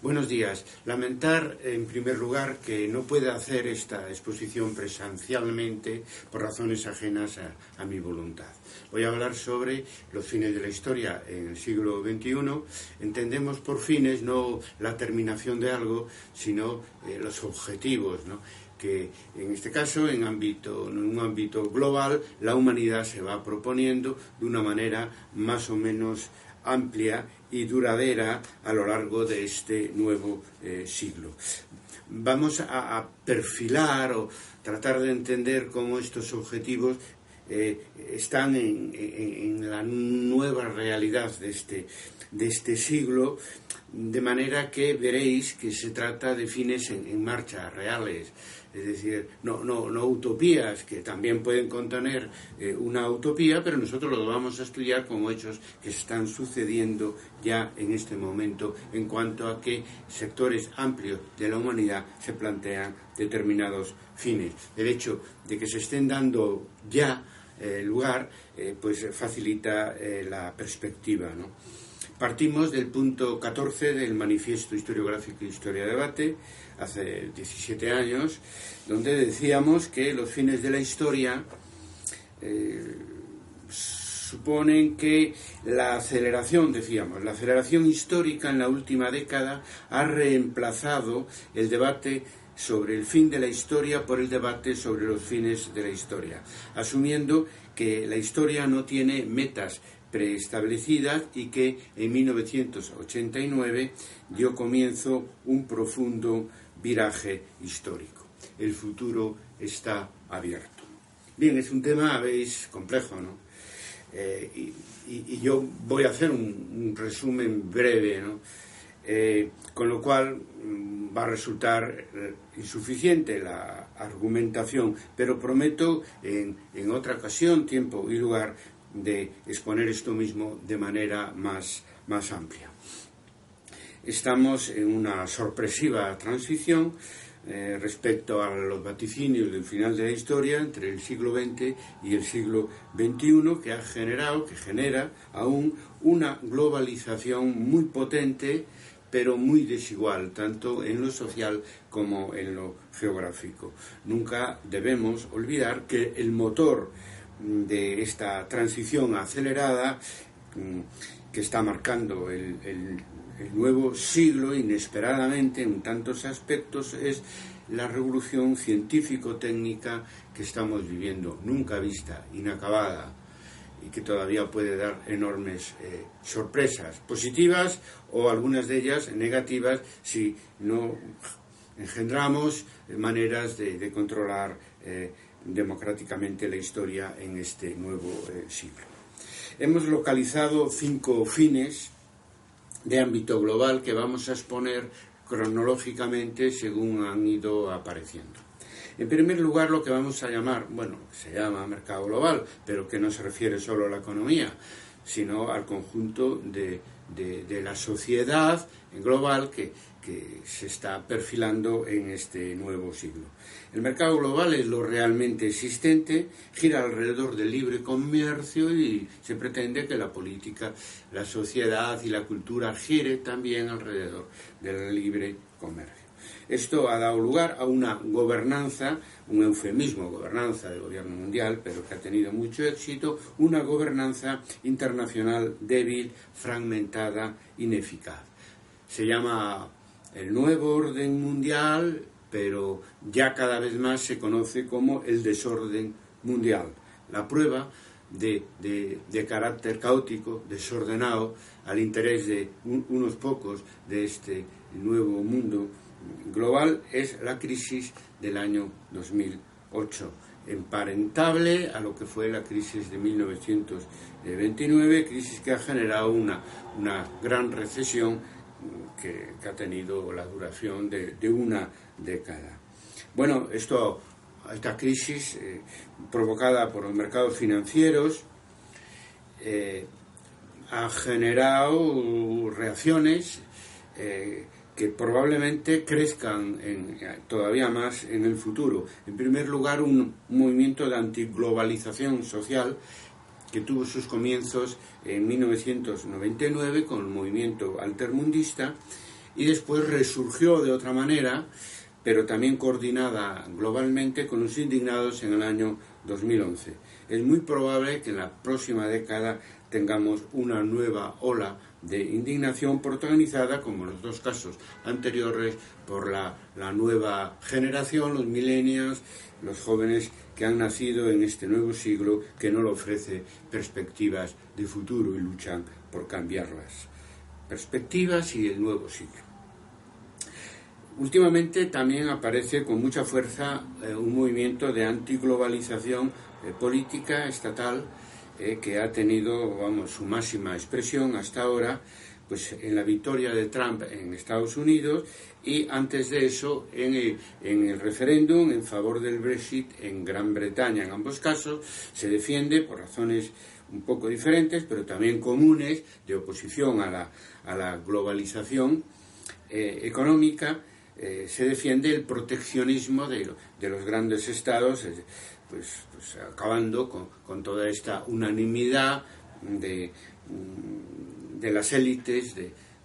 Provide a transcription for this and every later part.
Buenos días. Lamentar, en primer lugar, que no pueda hacer esta exposición presencialmente por razones ajenas a mi voluntad. Voy a hablar sobre los fines de la historia en el siglo XXI. Entendemos por fines no la terminación de algo, sino los objetivos, ¿no? Que en este caso, en un ámbito global, la humanidad se va proponiendo de una manera más o menos amplia y duradera a lo largo de este nuevo siglo. Vamos a perfilar o tratar de entender cómo estos objetivos están en la nueva realidad de este siglo, de manera que veréis que se trata de fines en marcha, reales. Es decir, no utopías, que también pueden contener una utopía, pero nosotros lo vamos a estudiar como hechos que están sucediendo ya en este momento en cuanto a que sectores amplios de la humanidad se plantean determinados fines. El hecho de que se estén dando ya lugar, pues facilita la perspectiva, ¿no? Partimos del punto 14 del Manifiesto Historiográfico y Historia de Debate, hace 17 años, donde decíamos que los fines de la historia suponen que la aceleración histórica en la última década ha reemplazado el debate sobre el fin de la historia por el debate sobre los fines de la historia, asumiendo que la historia no tiene metas preestablecidas y que en 1989 dio comienzo un profundo viraje histórico. El futuro está abierto. Bien, es un tema, veis, complejo, ¿no? Y yo voy a hacer un resumen breve, ¿no? Con lo cual va a resultar insuficiente la argumentación, pero prometo en otra ocasión, tiempo y lugar, de exponer esto mismo de manera más amplia. Estamos en una sorpresiva transición respecto a los vaticinios del final de la historia entre el siglo XX y el siglo XXI, que genera aún una globalización muy potente, pero muy desigual, tanto en lo social como en lo geográfico. Nunca debemos olvidar que el motor de esta transición acelerada que está marcando el nuevo siglo inesperadamente en tantos aspectos es la revolución científico-técnica que estamos viviendo, nunca vista, inacabada, y que todavía puede dar enormes sorpresas positivas o algunas de ellas negativas si no engendramos maneras de controlar democráticamente la historia en este nuevo siglo. Hemos localizado 5 fines de ámbito global que vamos a exponer cronológicamente según han ido apareciendo. En primer lugar, lo que vamos a llamar, se llama mercado global, pero que no se refiere solo a la economía, sino al conjunto de la sociedad global que se está perfilando en este nuevo siglo. El mercado global es lo realmente existente, gira alrededor del libre comercio y se pretende que la política, la sociedad y la cultura gire también alrededor del libre comercio. Esto ha dado lugar a una gobernanza, un eufemismo, gobernanza del gobierno mundial, pero que ha tenido mucho éxito, una gobernanza internacional débil, fragmentada, ineficaz. Se llama el nuevo orden mundial, pero ya cada vez más se conoce como el desorden mundial. La prueba de carácter caótico, desordenado, al interés de unos pocos de este nuevo mundo global es la crisis del año 2008, emparentable a lo que fue la crisis de 1929, crisis que ha generado una gran recesión que ha tenido la duración de una década. Bueno, esta crisis provocada por los mercados financieros ha generado reacciones que probablemente crezcan todavía más en el futuro. En primer lugar, un movimiento de antiglobalización social que tuvo sus comienzos en 1999 con el movimiento altermundista, y después resurgió de otra manera, pero también coordinada globalmente con los indignados en el año 2011. Es muy probable que en la próxima década tengamos una nueva ola de indignación protagonizada, como en los dos casos anteriores, por la nueva generación, los millennials, los jóvenes que han nacido en este nuevo siglo que no le ofrece perspectivas de futuro y luchan por cambiarlas. Perspectivas y el nuevo siglo. Últimamente también aparece con mucha fuerza un movimiento de antiglobalización política estatal que ha tenido, su máxima expresión hasta ahora, pues en la victoria de Trump en Estados Unidos y antes de eso en el referéndum en favor del Brexit en Gran Bretaña. En ambos casos se defiende por razones un poco diferentes, pero también comunes, de oposición a la globalización económica. Se defiende el proteccionismo de los grandes estados, pues acabando con toda esta unanimidad de las élites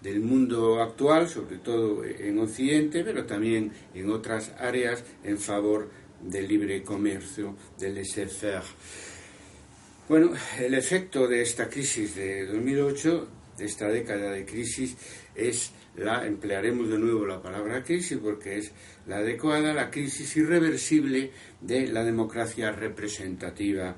del mundo actual, sobre todo en Occidente, pero también en otras áreas, en favor del libre comercio, del laissez-faire. Bueno, el efecto de esta crisis de 2008, de esta década de crisis, emplearemos de nuevo la palabra crisis porque es la adecuada, la crisis irreversible de la democracia representativa,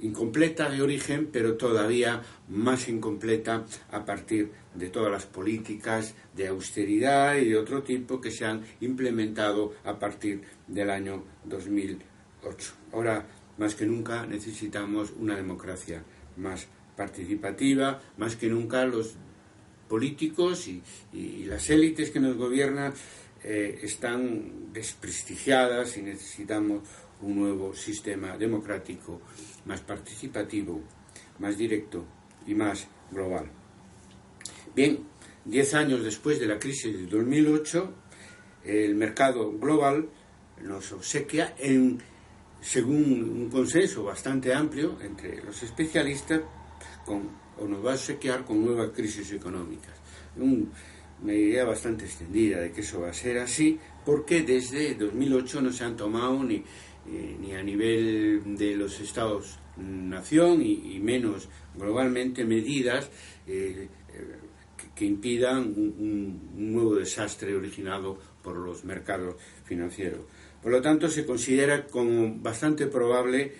incompleta de origen, pero todavía más incompleta a partir de todas las políticas de austeridad y de otro tipo que se han implementado a partir del año 2008. Ahora, más que nunca, necesitamos una democracia más participativa, más que nunca los políticos y las élites que nos gobiernan están desprestigiadas y necesitamos un nuevo sistema democrático más participativo, más directo y más global. Bien, 10 años después de la crisis de 2008, el mercado global nos obsequia, según un consenso bastante amplio entre los especialistas, nos va a obsequiar con nuevas crisis económicas. Una idea bastante extendida de que eso va a ser así, porque desde 2008 no se han tomado ni a nivel de los Estados-nación y menos globalmente medidas que impidan un nuevo desastre originado por los mercados financieros. Por lo tanto, se considera como bastante probable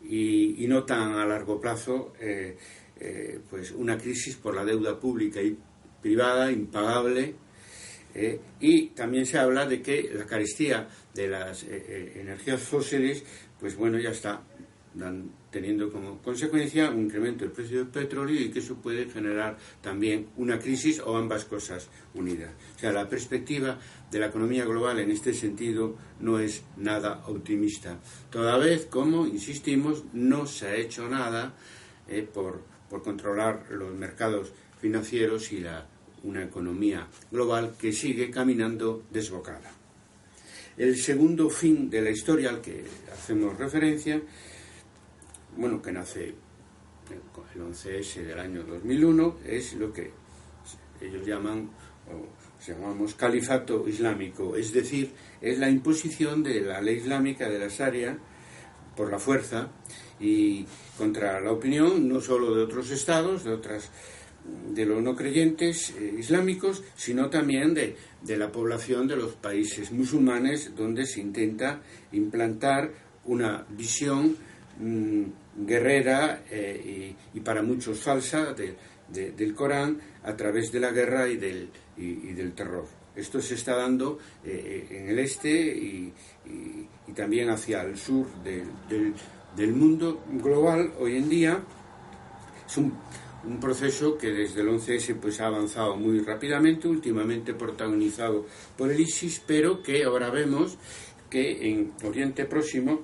y no tan a largo plazo pues una crisis por la deuda pública y privada impagable, y también se habla de que la carestía de las energías fósiles pues ya está teniendo como consecuencia un incremento del precio del petróleo y que eso puede generar también una crisis o ambas cosas unidas. O sea, la perspectiva de la economía global en este sentido no es nada optimista. Toda vez, como insistimos, no se ha hecho nada por controlar los mercados financieros y una economía global que sigue caminando desbocada. El segundo fin de la historia al que hacemos referencia, que nace con el 11S del año 2001, es lo que ellos llamamos califato islámico, es decir, es la imposición de la ley islámica de la Sharia por la fuerza y contra la opinión no solo de otros estados, de los no creyentes islámicos, sino también de la población de los países musulmanes, donde se intenta implantar una visión guerrera y para muchos falsa del Corán a través de la guerra y del terror. Esto se está dando en el este y también hacia el sur del mundo global hoy en día. Es un proceso que desde el 11S pues ha avanzado muy rápidamente, últimamente protagonizado por el ISIS, pero que ahora vemos que en Oriente Próximo,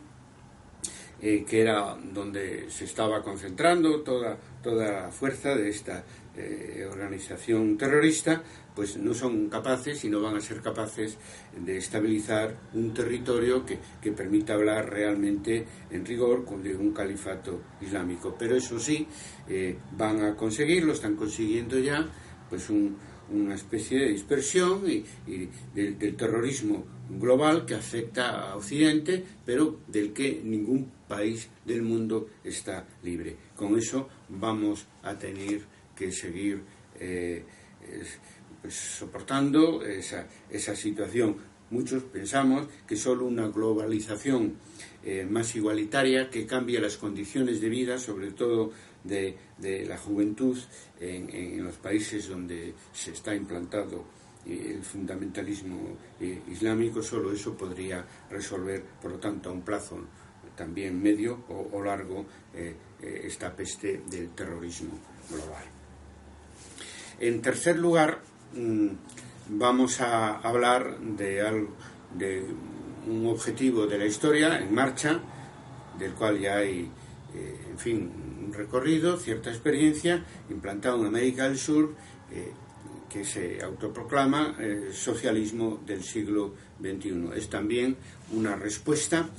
que era donde se estaba concentrando toda la fuerza de esta organización terrorista, pues no son capaces y no van a ser capaces de estabilizar un territorio que permita hablar realmente en rigor de un califato islámico. Pero eso sí, van a conseguirlo, están consiguiendo ya pues una especie de dispersión y del terrorismo global que afecta a Occidente, pero del que ningún país del mundo está libre. Con eso vamos a tener que seguir pues, soportando esa situación. Muchos pensamos que solo una globalización más igualitaria, que cambie las condiciones de vida, sobre todo de la juventud en los países donde se está implantado el fundamentalismo islámico, solo eso podría resolver, por lo tanto, a un plazo también medio o largo, esta peste del terrorismo global. En tercer lugar, vamos a hablar de un objetivo de la historia en marcha, del cual ya hay, en fin, un recorrido, cierta experiencia, implantado en América del Sur, que se autoproclama socialismo del siglo XXI. Es también una respuesta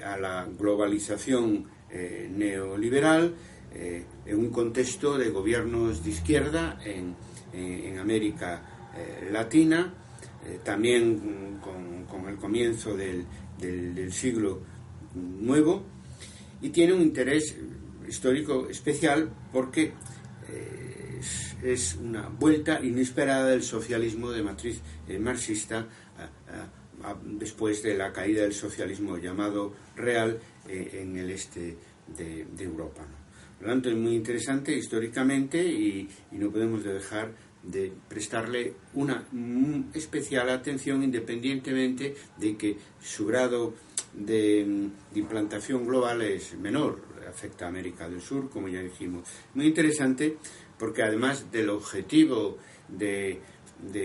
a la globalización neoliberal en un contexto de gobiernos de izquierda en América Latina, también con el comienzo del siglo nuevo, y tiene un interés histórico especial porque es una vuelta inesperada del socialismo de matriz marxista después de la caída del socialismo llamado real en el este de Europa, ¿no? Por lo tanto, es muy interesante históricamente y no podemos dejar de prestarle una especial atención, independientemente de que su grado de implantación global es menor, afecta a América del Sur, como ya dijimos. Muy interesante porque además del objetivo de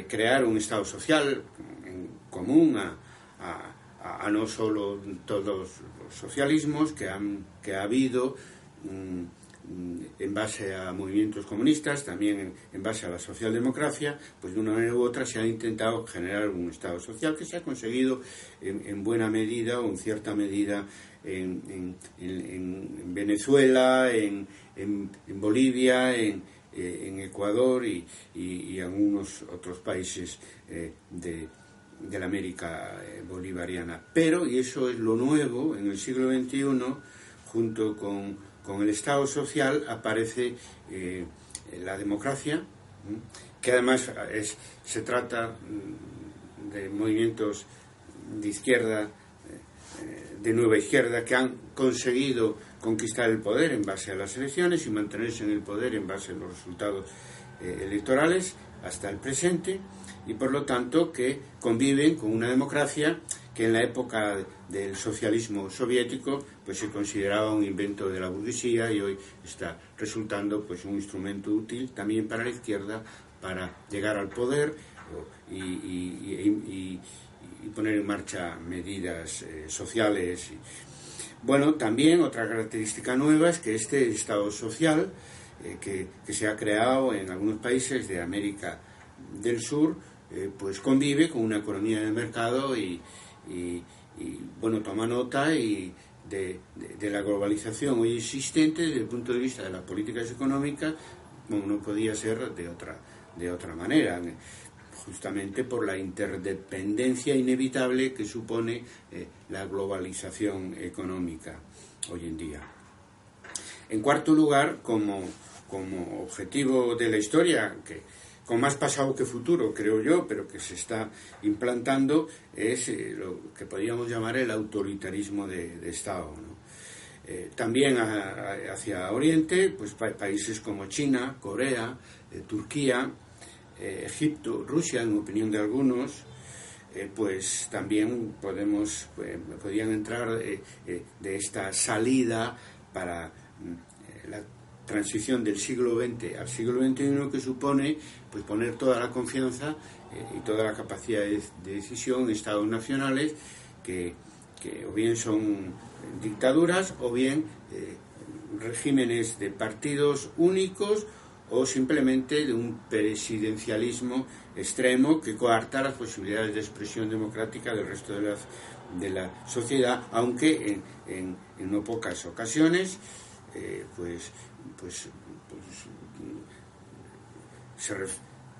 crear un Estado social en común a no solo todos los socialismos que ha habido, en base a movimientos comunistas, también en base a la socialdemocracia, pues de una manera u otra se ha intentado generar un Estado social que se ha conseguido en buena medida o en cierta medida en Venezuela, en Bolivia, en Ecuador y algunos otros países de la América bolivariana. Pero, y eso es lo nuevo, en el siglo XXI, junto con el Estado social aparece la democracia, que además se trata de movimientos de izquierda, de nueva izquierda, que han conseguido conquistar el poder en base a las elecciones y mantenerse en el poder en base a los resultados electorales hasta el presente, y por lo tanto que conviven con una democracia que en la época del socialismo soviético pues se consideraba un invento de la burguesía y hoy está resultando pues un instrumento útil también para la izquierda para llegar al poder y poner en marcha medidas sociales. Bueno, también otra característica nueva es que este Estado social que se ha creado en algunos países de América del Sur pues convive con una economía de mercado y bueno, toma nota de la globalización hoy existente desde el punto de vista de las políticas económicas, como no podía ser de otra manera, justamente por la interdependencia inevitable que supone la globalización económica hoy en día. En cuarto lugar, como objetivo de la historia, que con más pasado que futuro, creo yo, pero que se está implantando, es lo que podríamos llamar el autoritarismo de Estado, ¿no? También hacia Oriente, pues países como China, Corea, Turquía, Egipto, Rusia, en opinión de algunos, pues también podrían entrar de esta salida para la transición del siglo XX al siglo XXI, que supone pues poner toda la confianza y toda la capacidad de decisión en estados nacionales que o bien son dictaduras o bien regímenes de partidos únicos o simplemente de un presidencialismo extremo que coarta las posibilidades de expresión democrática del resto de la sociedad, aunque en no pocas ocasiones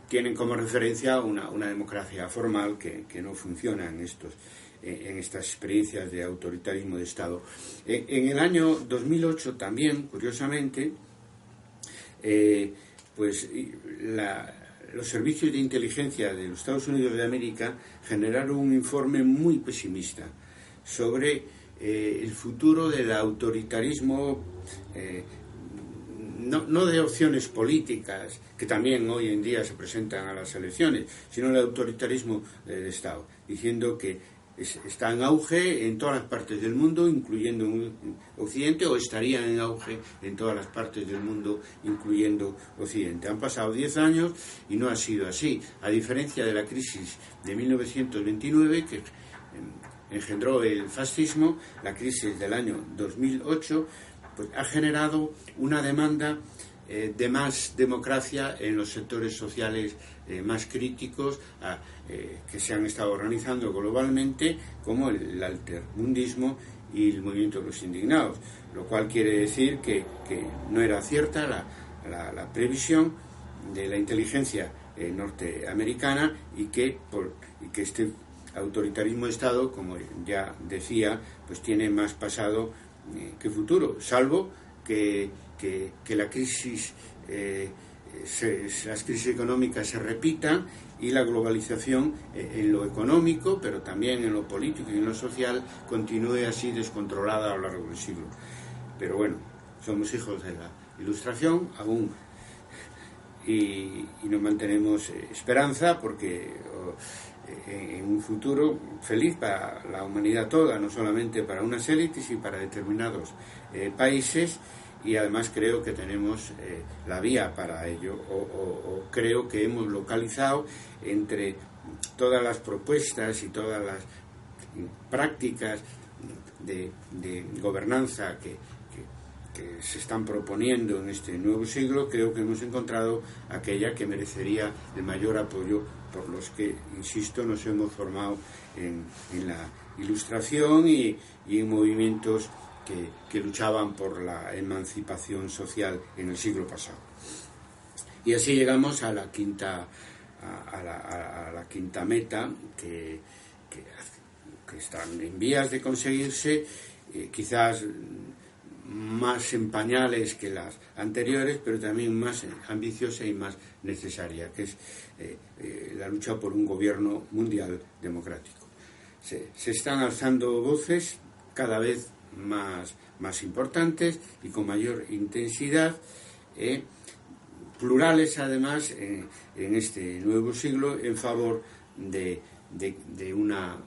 tienen como referencia una democracia formal que no funciona en estas experiencias de autoritarismo de Estado. En el año 2008 también, curiosamente, los servicios de inteligencia de los Estados Unidos de América generaron un informe muy pesimista sobre el futuro del autoritarismo, no de opciones políticas, que también hoy en día se presentan a las elecciones, sino el autoritarismo del Estado, diciendo que está en auge en todas las partes del mundo, incluyendo en Occidente, o estaría en auge en todas las partes del mundo, incluyendo Occidente. Han pasado 10 años y no ha sido así, a diferencia de la crisis de 1929, que engendró el fascismo. La crisis del año 2008 pues, ha generado una demanda de más democracia en los sectores sociales más críticos que se han estado organizando globalmente, como el altermundismo y el movimiento de los indignados, lo cual quiere decir que no era cierta la previsión de la inteligencia norteamericana y que este autoritarismo de Estado, como ya decía, pues tiene más pasado que futuro, salvo que la crisis, las crisis económicas se repitan y la globalización en lo económico, pero también en lo político y en lo social, continúe así descontrolada a lo largo del siglo. Pero bueno, somos hijos de la Ilustración aún y nos mantenemos esperanza porque en un futuro feliz para la humanidad toda, no solamente para unas élites y para determinados países. Y además creo que tenemos la vía para ello, o creo que hemos localizado entre todas las propuestas y todas las prácticas de gobernanza que se están proponiendo en este nuevo siglo, creo que hemos encontrado aquella que merecería el mayor apoyo por los que, insisto, nos hemos formado en la Ilustración y en movimientos que luchaban por la emancipación social en el siglo pasado. Y así llegamos a la quinta meta que están en vías de conseguirse, quizás más en pañales que las anteriores, pero también más ambiciosa y más necesaria, que es la lucha por un gobierno mundial democrático. Se están alzando voces cada vez más importantes y con mayor intensidad, plurales además en este nuevo siglo, en favor de una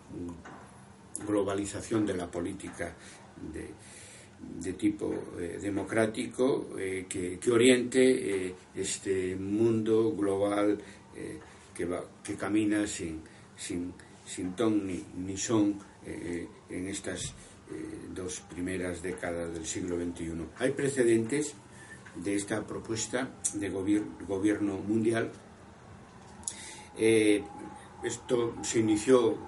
globalización de la política de tipo democrático que oriente este mundo global que camina sin ton ni son en estas dos primeras décadas del siglo XXI. Hay precedentes de esta propuesta de gobierno mundial. Esto se inició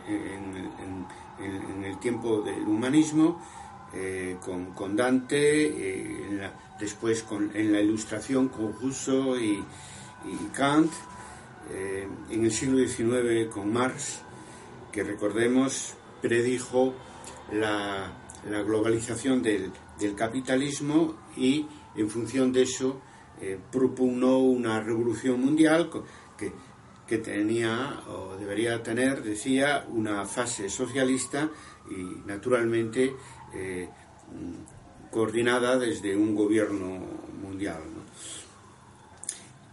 en el tiempo del humanismo, con Dante, después en la Ilustración con Rousseau y Kant, en el siglo XIX con Marx, que recordemos predijo la globalización del capitalismo y en función de eso propugnó una revolución mundial que tenía o debería tener, decía, una fase socialista y naturalmente coordinada desde un gobierno mundial, ¿no?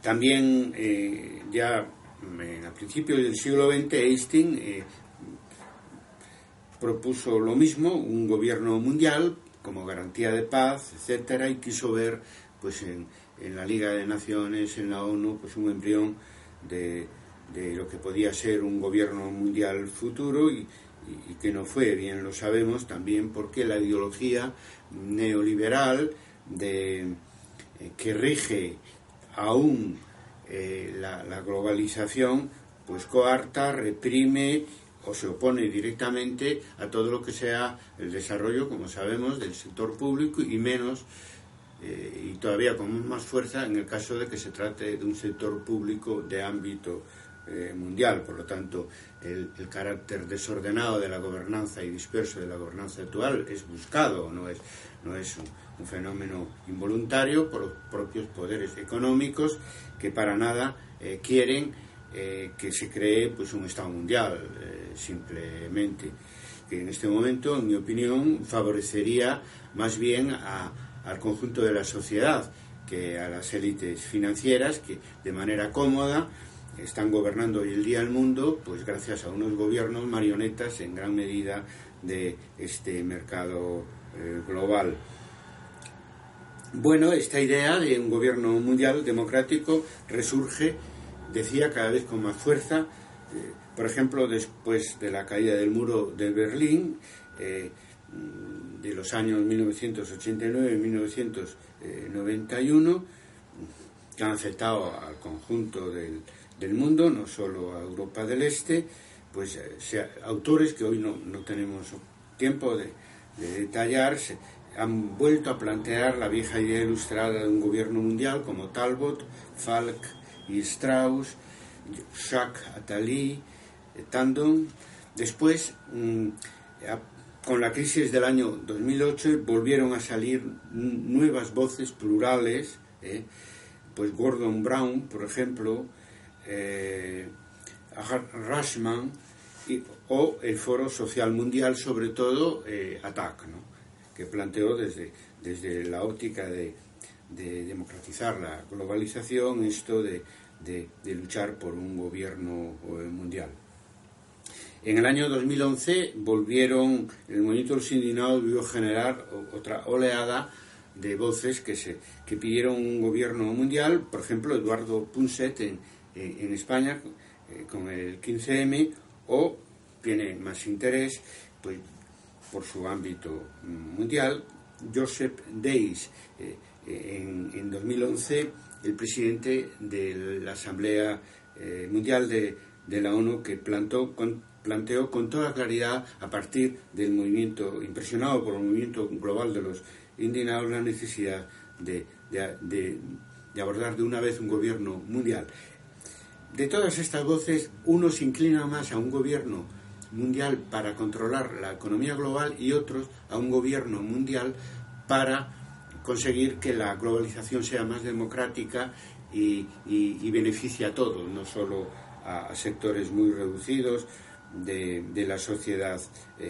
También ya a principios del siglo XX Einstein propuso lo mismo, un gobierno mundial como garantía de paz, etcétera, y quiso ver pues en la Liga de Naciones, en la ONU, pues un embrión de lo que podía ser un gobierno mundial futuro y que no fue, bien lo sabemos, también porque la ideología neoliberal que rige aún la globalización, pues coarta, reprime o se opone directamente a todo lo que sea el desarrollo, como sabemos, del sector público y menos y todavía con más fuerza en el caso de que se trate de un sector público de ámbito mundial. Por lo tanto, el carácter desordenado de la gobernanza y disperso de la gobernanza actual es buscado, no es un fenómeno involuntario por los propios poderes económicos que para nada quieren que se cree pues un Estado mundial, simplemente, que en este momento, en mi opinión, favorecería más bien al conjunto de la sociedad que a las élites financieras que de manera cómoda están gobernando hoy el día el mundo, pues gracias a unos gobiernos marionetas en gran medida de este mercado global. Bueno, esta idea de un gobierno mundial democrático resurge, decía, cada vez con más fuerza, por ejemplo, después de la caída del muro de Berlín, de los años 1989 y 1991, que han afectado al conjunto del mundo, no solo a Europa del Este, pues autores que hoy no tenemos tiempo de detallar, han vuelto a plantear la vieja idea ilustrada de un gobierno mundial, como Talbot, Falk y Strauss, Jacques Attali, Tandon. Después, con la crisis del año 2008, volvieron a salir nuevas voces plurales, pues Gordon Brown, por ejemplo, Rashman, o el Foro Social Mundial, sobre todo ATTAC, ¿no?, que planteó desde la óptica de democratizar la globalización esto de luchar por un gobierno mundial. En el año 2011 el movimiento de los indignados volvió a generar otra oleada de voces que pidieron un gobierno mundial. Por ejemplo, Eduardo Punset en España con el 15M, o tiene más interés pues por su ámbito mundial, Joseph Days, en 2011 el presidente de la Asamblea Mundial de la ONU, que planteó con toda claridad, a partir del movimiento, impresionado por el movimiento global de los indignados, la necesidad de abordar de una vez un gobierno mundial. De todas estas voces, uno se inclina más a un gobierno mundial para controlar la economía global y otros a un gobierno mundial para conseguir que la globalización sea más democrática y beneficie a todos, no solo a sectores muy reducidos de la sociedad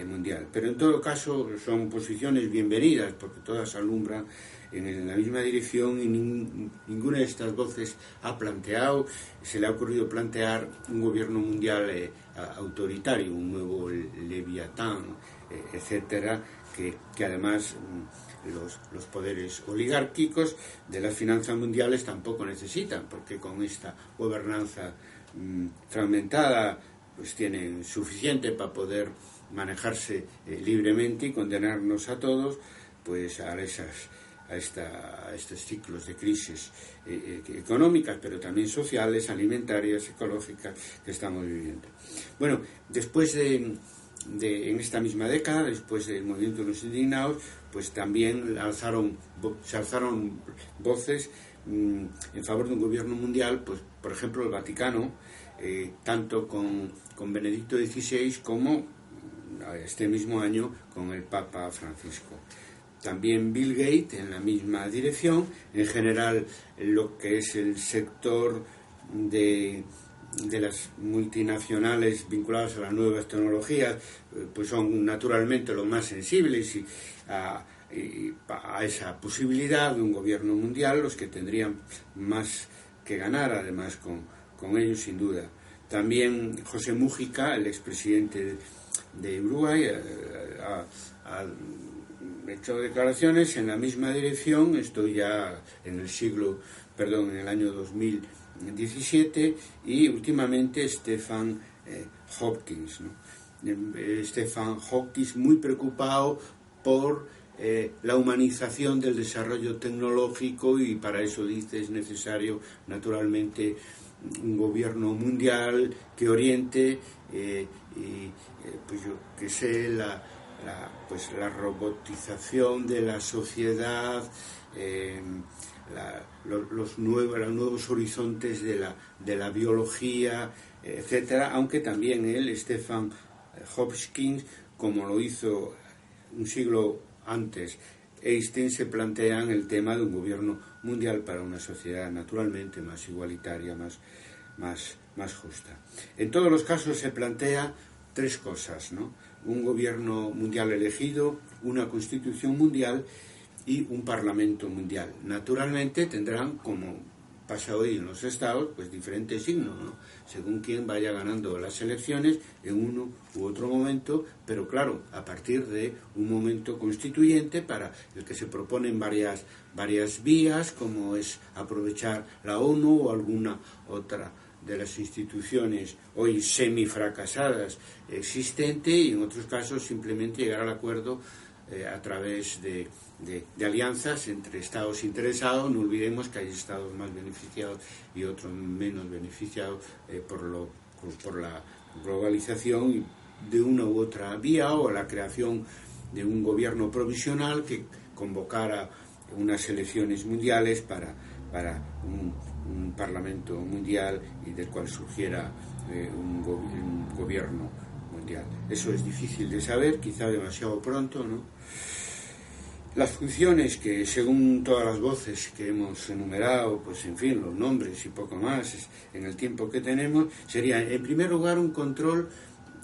mundial. Pero en todo caso son posiciones bienvenidas, porque todas alumbran en la misma dirección y ninguna de estas voces se le ha ocurrido plantear un gobierno mundial autoritario, un nuevo Leviatán, etcétera, que además los poderes oligárquicos de las finanzas mundiales tampoco necesitan, porque con esta gobernanza fragmentada pues tienen suficiente para poder manejarse libremente y condenarnos a todos pues a estos ciclos de crisis económicas, pero también sociales, alimentarias, ecológicas que estamos viviendo. Bueno, después en esta misma década, después del movimiento de los indignados, pues también se alzaron voces en favor de un gobierno mundial, pues por ejemplo el Vaticano, tanto con Benedicto XVI como este mismo año con el Papa Francisco. También Bill Gates en la misma dirección. En general, lo que es el sector de las multinacionales vinculadas a las nuevas tecnologías, pues son naturalmente los más sensibles a esa posibilidad de un gobierno mundial, los que tendrían más que ganar, además, con ellos, sin duda. También José Mújica, el expresidente de Uruguay, ha hecho declaraciones en la misma dirección. Estoy ya en el año 2017, y últimamente Stephen Hopkins, ¿no? Stephen Hopkins, muy preocupado por la humanización del desarrollo tecnológico, y para eso dice es necesario naturalmente un gobierno mundial que oriente pues yo que sé la robotización de la sociedad, los nuevos horizontes de la biología, etcétera, aunque también Stephen Hopkins, como lo hizo un siglo antes Einstein, se plantean el tema de un gobierno mundial para una sociedad naturalmente más igualitaria, más justa. En todos los casos se plantea tres cosas, ¿no? Un gobierno mundial elegido, una constitución mundial y un parlamento mundial. Naturalmente tendrán, como pasa hoy en los estados, pues diferentes signos, ¿no? Según quién vaya ganando las elecciones en uno u otro momento, pero claro, a partir de un momento constituyente para el que se proponen varias vías, como es aprovechar la ONU o alguna otra de las instituciones hoy semifracasadas existentes, y en otros casos simplemente llegar al acuerdo a través de alianzas entre estados interesados. No olvidemos que hay estados más beneficiados y otros menos beneficiados por la globalización, y de una u otra vía, o la creación de un gobierno provisional que convocara unas elecciones mundiales para un parlamento mundial y del cual surgiera un gobierno mundial. Eso es difícil de saber, quizá demasiado pronto, ¿no? Las funciones que, según todas las voces que hemos enumerado, pues en fin, los nombres y poco más, en el tiempo que tenemos, sería, en primer lugar, un control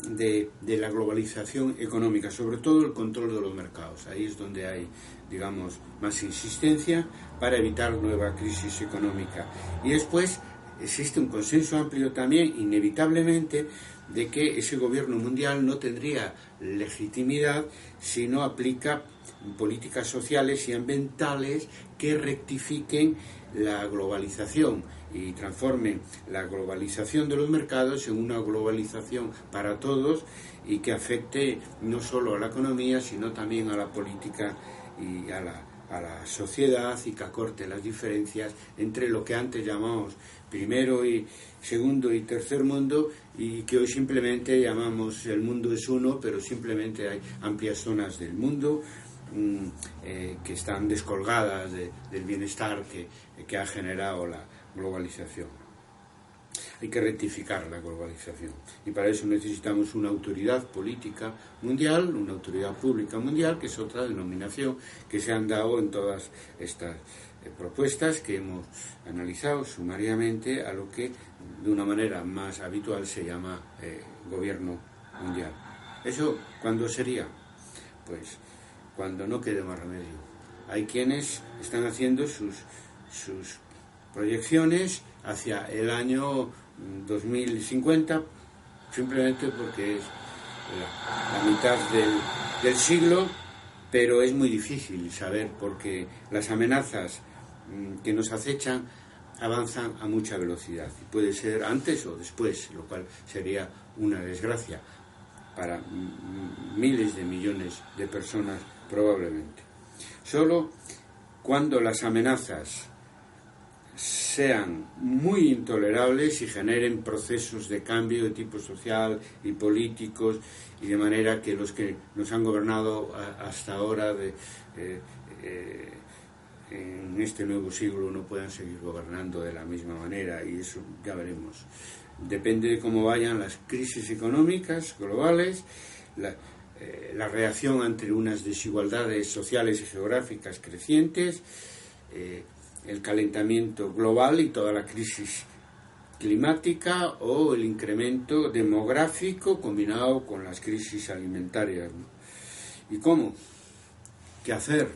de la globalización económica, sobre todo el control de los mercados. Ahí es donde hay, digamos, más insistencia para evitar nueva crisis económica. Y después existe un consenso amplio también, inevitablemente, de que ese gobierno mundial no tendría legitimidad si no aplica políticas sociales y ambientales que rectifiquen la globalización y transformen la globalización de los mercados en una globalización para todos, y que afecte no solo a la economía sino también a la política y a la sociedad, y que acorte las diferencias entre lo que antes llamamos primero y segundo y tercer mundo, y que hoy simplemente llamamos el mundo es uno, pero simplemente hay amplias zonas del mundo que están descolgadas del bienestar que ha generado la globalización. Hay que rectificar la globalización, y para eso necesitamos una autoridad política mundial, una autoridad pública mundial, que es otra denominación que se han dado en todas estas propuestas que hemos analizado sumariamente a lo que de una manera más habitual se llama gobierno mundial. ¿Eso cuándo sería? Pues cuando no quede más remedio. Hay quienes están haciendo sus proyecciones hacia el año 2050, simplemente porque es la mitad del siglo, pero es muy difícil saber, porque las amenazas que nos acechan avanzan a mucha velocidad, y puede ser antes o después, lo cual sería una desgracia para miles de millones de personas probablemente. Solo cuando las amenazas sean muy intolerables y generen procesos de cambio de tipo social y políticos, y de manera que los que nos han gobernado hasta ahora en este nuevo siglo no puedan seguir gobernando de la misma manera, y eso ya veremos. Depende de cómo vayan las crisis económicas globales, la reacción ante unas desigualdades sociales y geográficas crecientes, el calentamiento global y toda la crisis climática, o el incremento demográfico combinado con las crisis alimentarias, ¿no? ¿Y cómo? ¿Qué hacer?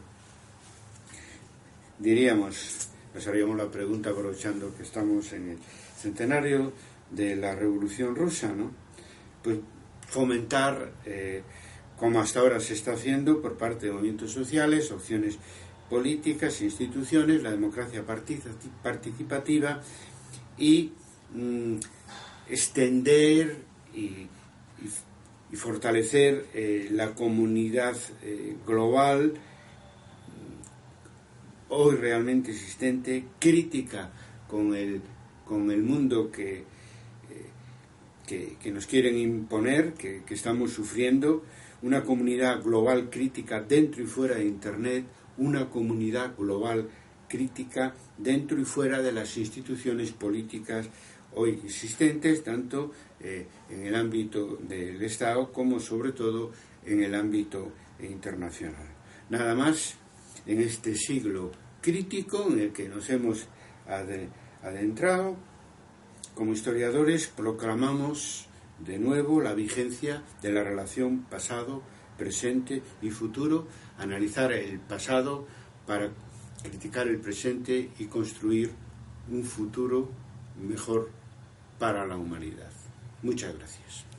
Diríamos, nos haríamos la pregunta, aprovechando que estamos en el centenario de la Revolución Rusa, ¿no? Pues fomentar, como hasta ahora se está haciendo por parte de movimientos sociales, opciones políticas, instituciones, la democracia participativa, y extender y fortalecer la comunidad global hoy realmente existente, crítica con el mundo que nos quieren imponer, que estamos sufriendo, una comunidad global crítica dentro y fuera de Internet, una comunidad global crítica dentro y fuera de las instituciones políticas hoy existentes, tanto en el ámbito del Estado como sobre todo en el ámbito internacional. Nada más en este siglo crítico en el que nos hemos adentrado. Como historiadores proclamamos de nuevo la vigencia de la relación pasado, presente y futuro, analizar el pasado para criticar el presente y construir un futuro mejor para la humanidad. Muchas gracias.